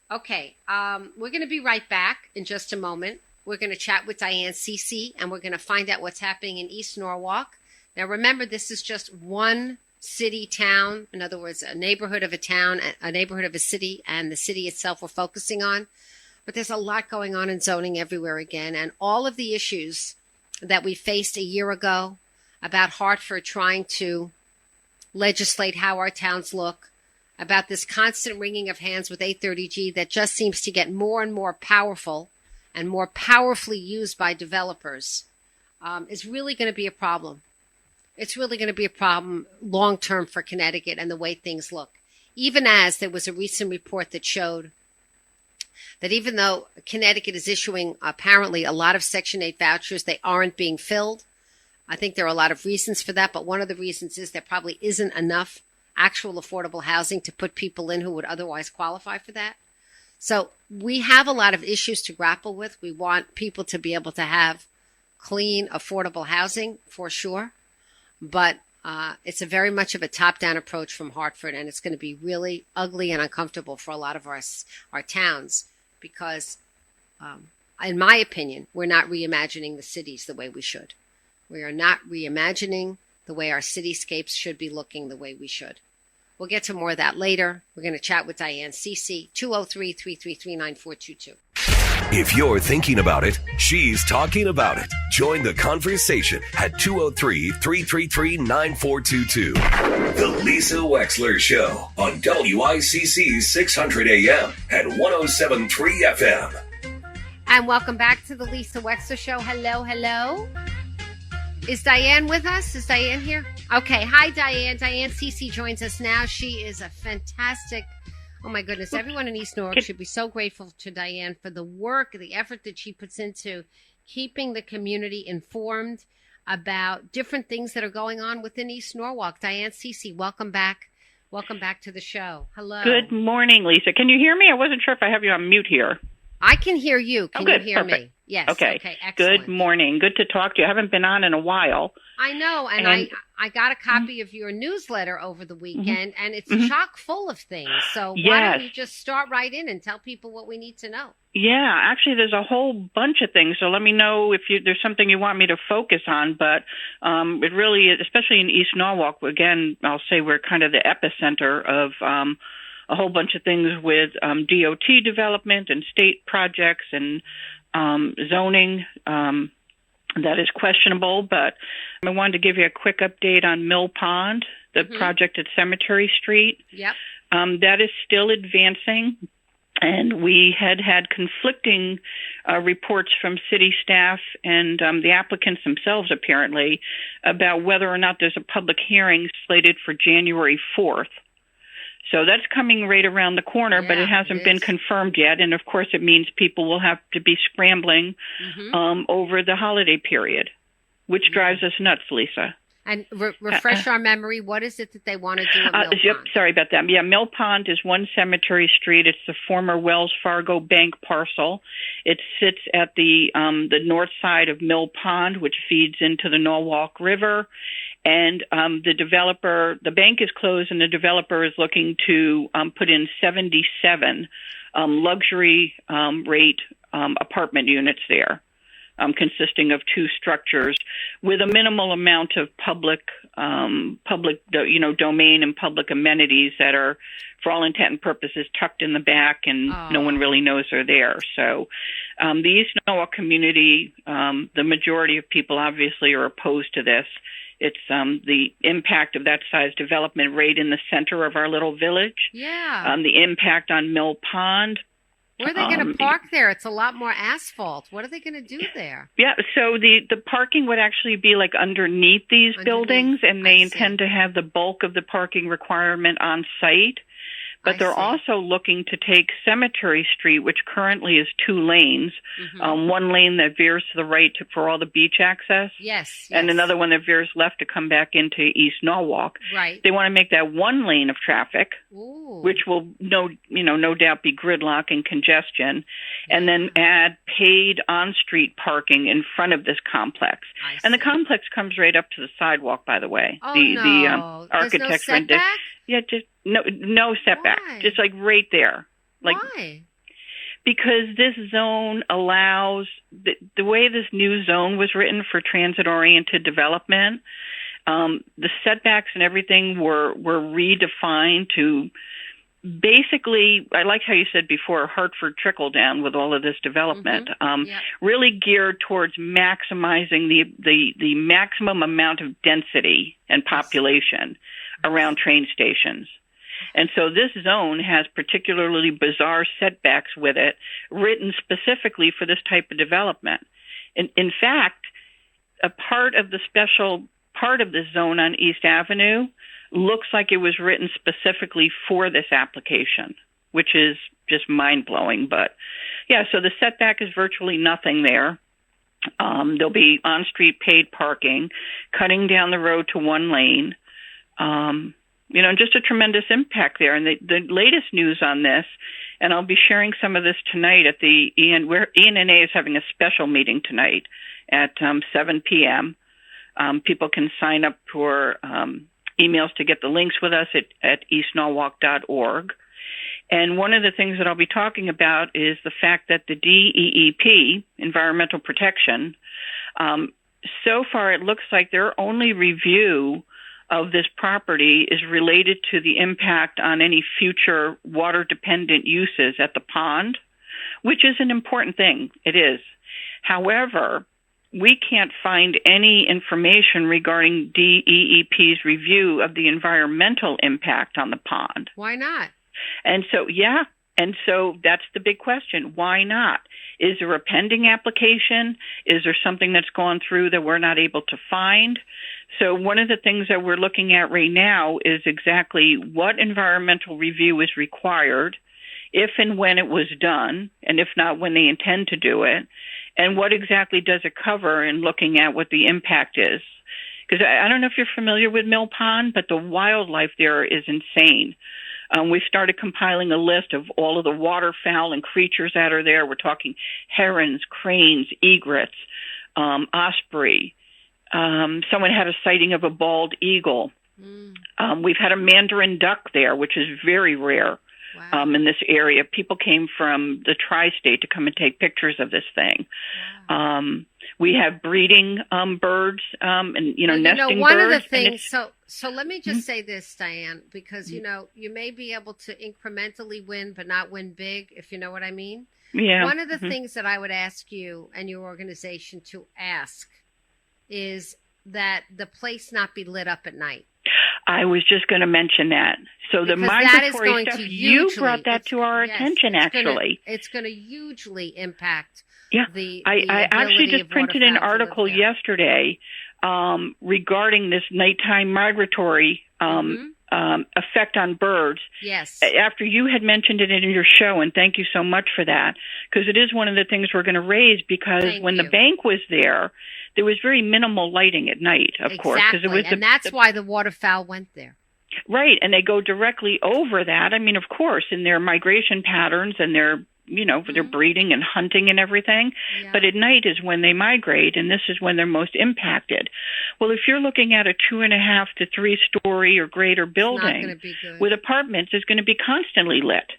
Okay, we're going to be right back in just a moment. We're going to chat with Diane Cece, and we're going to find out what's happening in East Norwalk. Now, remember, this is just one city town. In other words, a neighborhood of a town, a neighborhood of a city, and the city itself we're focusing on. But there's a lot going on in zoning everywhere again, and all of the issues that we faced a year ago about Hartford trying to legislate how our towns look, about this constant wringing of hands with 830G that just seems to get more and more powerful and more powerfully used by developers, is really going to be a problem. It's really going to be a problem long-term for Connecticut and the way things look. Even as there was a recent report that showed that even though Connecticut is issuing apparently a lot of Section 8 vouchers, they aren't being filled. I think there are a lot of reasons for that, but one of the reasons is there probably isn't enough actual affordable housing to put people in who would otherwise qualify for that. So we have a lot of issues to grapple with. We want people to be able to have clean, affordable housing for sure. But it's a very much of a top-down approach from Hartford, and it's going to be really ugly and uncomfortable for a lot of our towns because, in my opinion, we're not reimagining the cities the way we should. We are not reimagining the way our cityscapes should be looking the way we should. We'll get to more of that later. We're going to chat with Diane Cece, 203-333-9422. If you're thinking about it, she's talking about it. Join the conversation at 203-333-9422. The Lisa Wexler Show on WICC 600 AM and 107.3 FM. And welcome back to the Lisa Wexler Show. Hello, hello. Is Diane with us? Is Diane here? Okay. Hi, Diane. Diane Cece joins us now. She is a fantastic... Oh, my goodness. Everyone in East Norwalk should be so grateful to Diane for the work, the effort that she puts into keeping the community informed about different things that are going on within East Norwalk. Diane Cece, welcome back. Welcome back to the show. Hello. Good morning, Lisa. Can you hear me? I wasn't sure if I have you on mute here. I can hear you. Can you hear Perfect. me? Yes. Okay. Excellent. Good morning. Good to talk to you. I haven't been on in a while. I know, and I got a copy of your newsletter over the weekend, and it's chock full of things. So why don't you just start right in and tell people what we need to know? Yeah, actually, there's a whole bunch of things. So let me know if there's something you want me to focus on. But it really, especially in East Norwalk, again, I'll say we're kind of the epicenter of a whole bunch of things with DOT development and state projects and zoning that is questionable. But I wanted to give you a quick update on Mill Pond, the project at Cemetery Street. Yep. That is still advancing. And we had conflicting reports from city staff and the applicants themselves, apparently, about whether or not there's a public hearing slated for January 4th. So that's coming right around the corner, but it hasn't been confirmed yet. And, of course, it means people will have to be scrambling over the holiday period, which drives us nuts, Lisa. And refresh our memory. What is it that they want to do at Mill Pond? Sorry about that. Yeah, Mill Pond is one Cemetery Street. It's the former Wells Fargo Bank parcel. It sits at the north side of Mill Pond, which feeds into the Norwalk River. And the bank is closed, and the developer is looking to put in 77 luxury rate apartment units there. Consisting of two structures with a minimal amount of public domain and public amenities that are, for all intent and purposes, tucked in the back, and no one really knows they're there. So the East Norwalk community, the majority of people obviously are opposed to this. It's the impact of that size development right in the center of our little village. Yeah. The impact on Mill Pond. Where are they going to park there? It's a lot more asphalt. What are they going to do there? Yeah, so the parking would actually be like underneath these buildings, and they intend to have the bulk of the parking requirement on site. But they're also looking to take Cemetery Street, which currently is 2 lanes, one lane that veers to the right for all the beach access, and another one that veers left to come back into East Norwalk. Right. They want to make that 1 lane of traffic, which will no doubt be gridlock and congestion, and then add paid on-street parking in front of this complex. And the complex comes right up to the sidewalk, by the way. Oh, the architecture. There's no setback? Yeah, just no setback. Why? Just like right there. Like, why? because this zone allows, the way this new zone was written for transit-oriented development, the setbacks and everything were redefined to basically, I like how you said before, Hartford trickle down with all of this development, really geared towards maximizing the maximum amount of density and population around train stations. And so this zone has particularly bizarre setbacks with it, written specifically for this type of development. In fact, a part of the special part of this zone on East Avenue looks like it was written specifically for this application, which is just mind-blowing. But, yeah, so the setback is virtually nothing there. There'll be on-street paid parking, cutting down the road to one lane, just a tremendous impact there. And the latest news on this, and I'll be sharing some of this tonight at the ENA is having a special meeting tonight at 7 p.m. People can sign up for emails to get the links with us at eastnorwalk.org. And one of the things that I'll be talking about is the fact that the DEEP, Environmental Protection, so far it looks like their only review of this property is related to the impact on any future water-dependent uses at the pond, which is an important thing. It is. However, we can't find any information regarding DEEP's review of the environmental impact on the pond. Why not? And so that's the big question. Why not? Is there a pending application? Is there something that's gone through that we're not able to find? So one of the things that we're looking at right now is exactly what environmental review is required, if and when it was done, and if not, when they intend to do it, and what exactly does it cover in looking at what the impact is. Because I don't know if you're familiar with Mill Pond, but the wildlife there is insane. We started compiling a list of all of the waterfowl and creatures that are there. We're talking herons, cranes, egrets, osprey. Someone had a sighting of a bald eagle. We've had a mandarin duck there, which is very rare. Wow. In this area. People came from the tri-state to come and take pictures of this thing. Wow. We have breeding birds and nesting one birds. Of the things, so let me just say this, Diane, because you may be able to incrementally win but not win big, if you know what I mean. Yeah. One of the things that I would ask you and your organization to ask is that the place not be lit up at night. I was just going to mention that. So the migratory stuff, you brought that to our attention, actually. It's going to hugely impact the I actually just printed an article yesterday regarding this nighttime migratory effect on birds. Yes. After you had mentioned it in your show, and thank you so much for that, because it is one of the things we're going to raise, because the bank was there was very minimal lighting at night, of course. Exactly, and that's why the waterfowl went there. Right, and they go directly over that. I mean, of course, in their migration patterns and their their breeding and hunting and everything. Yeah. But at night is when they migrate, and this is when they're most impacted. Well, if you're looking at a 2.5 to 3 story or greater building with apartments, it's going to be constantly lit.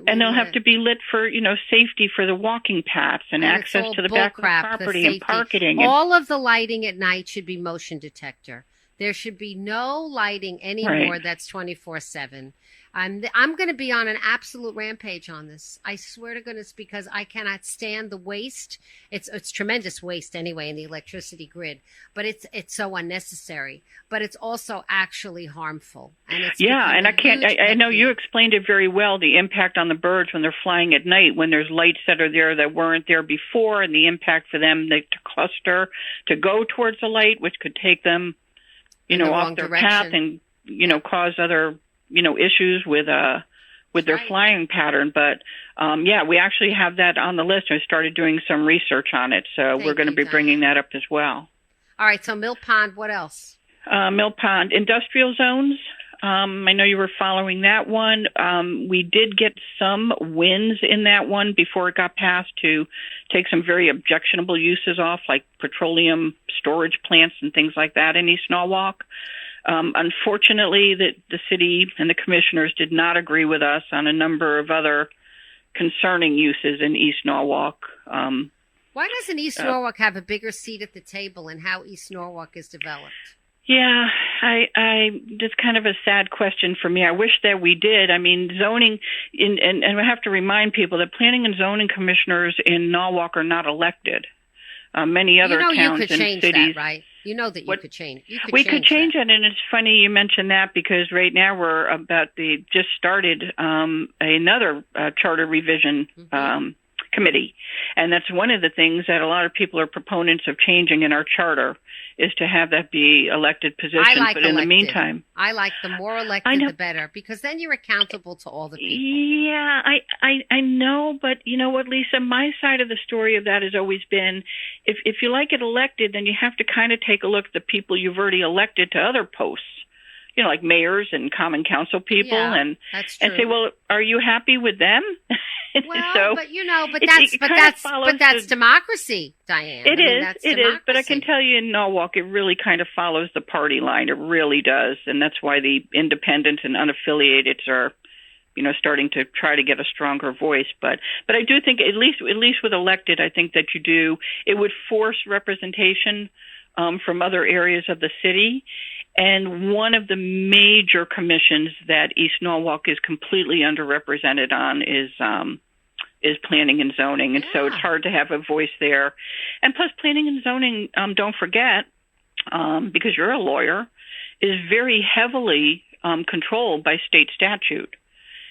And they'll have to be lit for, safety for the walking paths and access to the back of the property and parking. All of the lighting at night should be motion detector. There should be no lighting anymore that's 24/7. I'm going to be on an absolute rampage on this. I swear to goodness, because I cannot stand the waste. It's tremendous waste anyway in the electricity grid, but it's so unnecessary. But it's also actually harmful. And and I know you explained it very well, the impact on the birds when they're flying at night, when there's lights that are there that weren't there before, and the impact for them to cluster, to go towards the light, which could take them off their path and, cause other, issues with their flying pattern. But, we actually have that on the list. I started doing some research on it. So we're going to be bringing that up as well. All right. So Mill Pond, what else? Mill Pond, industrial zones. I know you were following that one. We did get some wins in that one before it got passed to take some very objectionable uses off, like petroleum storage plants and things like that in East Norwalk. Unfortunately, the city and the commissioners did not agree with us on a number of other concerning uses in East Norwalk. Why doesn't East Norwalk have a bigger seat at the table in how East Norwalk is developed? Yeah, that's kind of a sad question for me. I wish that we did. I mean, zoning, and I have to remind people that planning and zoning commissioners in Norwalk are not elected. Many other towns you could and change cities. That, right? You know that you could change. We could change it, and it's funny you mentioned that because right now we're just started another charter revision committee, and that's one of the things that a lot of people are proponents of changing in our charter is to have that be elected positions. But in the meantime, I like the more elected the better, because then you're accountable to all the people. Yeah, I know, but you know what, Lisa, my side of the story of that has always been, if you like it elected, then you have to kind of take a look at the people you've already elected to other posts. You know, like mayors and common council people, and say, well, are you happy with them? Well, but that's democracy, Diane. It is. But I can tell you in Norwalk, it really kind of follows the party line. It really does, and that's why the independents and unaffiliated are, starting to try to get a stronger voice. But I do think at least with elected, I think that it would force representation from other areas of the city. And one of the major commissions that East Norwalk is completely underrepresented on is planning and zoning. And so it's hard to have a voice there. And plus planning and zoning, don't forget, because you're a lawyer, is very heavily controlled by state statute.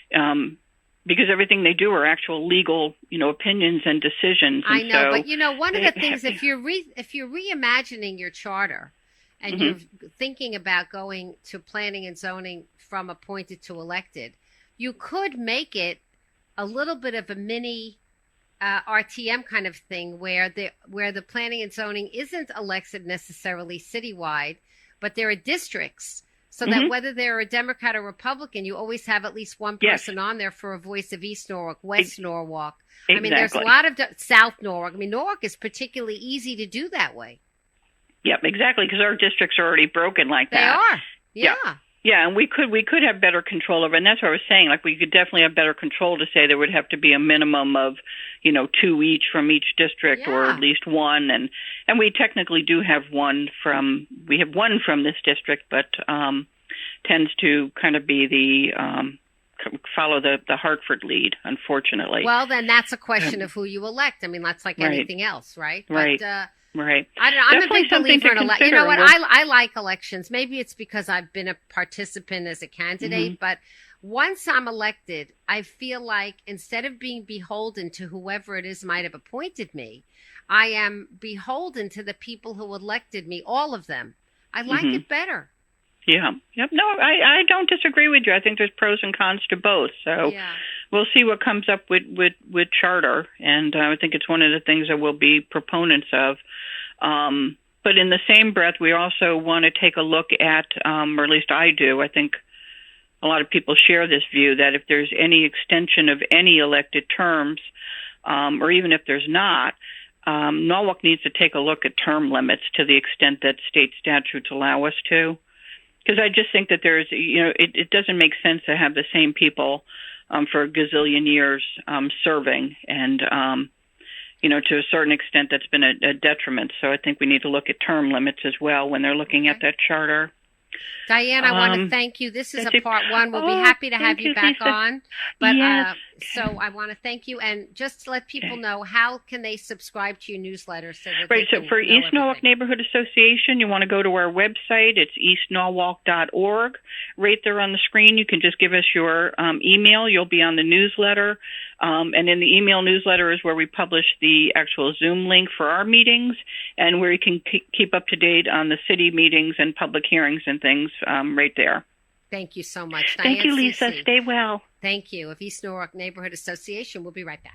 Because everything they do are actual legal, opinions and decisions. And I know, but one of the things, if you're reimagining your charter, and you're thinking about going to planning and zoning from appointed to elected, you could make it a little bit of a mini RTM kind of thing where the planning and zoning isn't elected necessarily citywide, but there are districts. So that whether they're a Democrat or Republican, you always have at least one person on there for a voice of East Norwalk, West Norwalk. Exactly. I mean, there's a lot of South Norwalk. I mean, Norwalk is particularly easy to do that way. Yep, exactly, because our districts are already broken like that. They are, yeah, and we could have better control over, and that's what I was saying. Like, we could definitely have better control to say there would have to be a minimum of, 2 each from each district, or at least one, and we technically do have one from this district, but tends to kind of be the follow the Hartford lead, unfortunately. Well, then that's a question of who you elect. I mean, that's like anything else, right? Right. But, right. I don't know. I'm Definitely a big believer in elections. You know what? I like elections. Maybe it's because I've been a participant as a candidate, but once I'm elected, I feel like instead of being beholden to whoever it is might have appointed me, I am beholden to the people who elected me, all of them. I like it better. Yeah. Yep. No, I don't disagree with you. I think there's pros and cons to both. So we'll see what comes up with charter. And I think it's one of the things that we'll be proponents of. But in the same breath, we also want to take a look at, or at least I do, I think a lot of people share this view that if there's any extension of any elected terms, or even if there's not, Norwalk needs to take a look at term limits to the extent that state statutes allow us to. Because I just think that there's, it doesn't make sense to have the same people for a gazillion years serving. And, to a certain extent, that's been a detriment. So I think we need to look at term limits as well when they're looking at that charter. Diane, I want to thank you. This is a part one. We'll be happy to have you back on. But so I want to thank you. And just to let people know, how can they subscribe to your newsletter? So for East Norwalk Neighborhood Association, you want to go to our website. It's eastnorwalk.org. Right there on the screen, you can just give us your email. You'll be on the newsletter. And in the email newsletter is where we publish the actual Zoom link for our meetings and where you can keep up to date on the city meetings and public hearings and things right there. Thank you so much, Diane. Thank you, Lisa. Cece. Stay well. Thank you. Of East Norwalk Neighborhood Association. We'll be right back.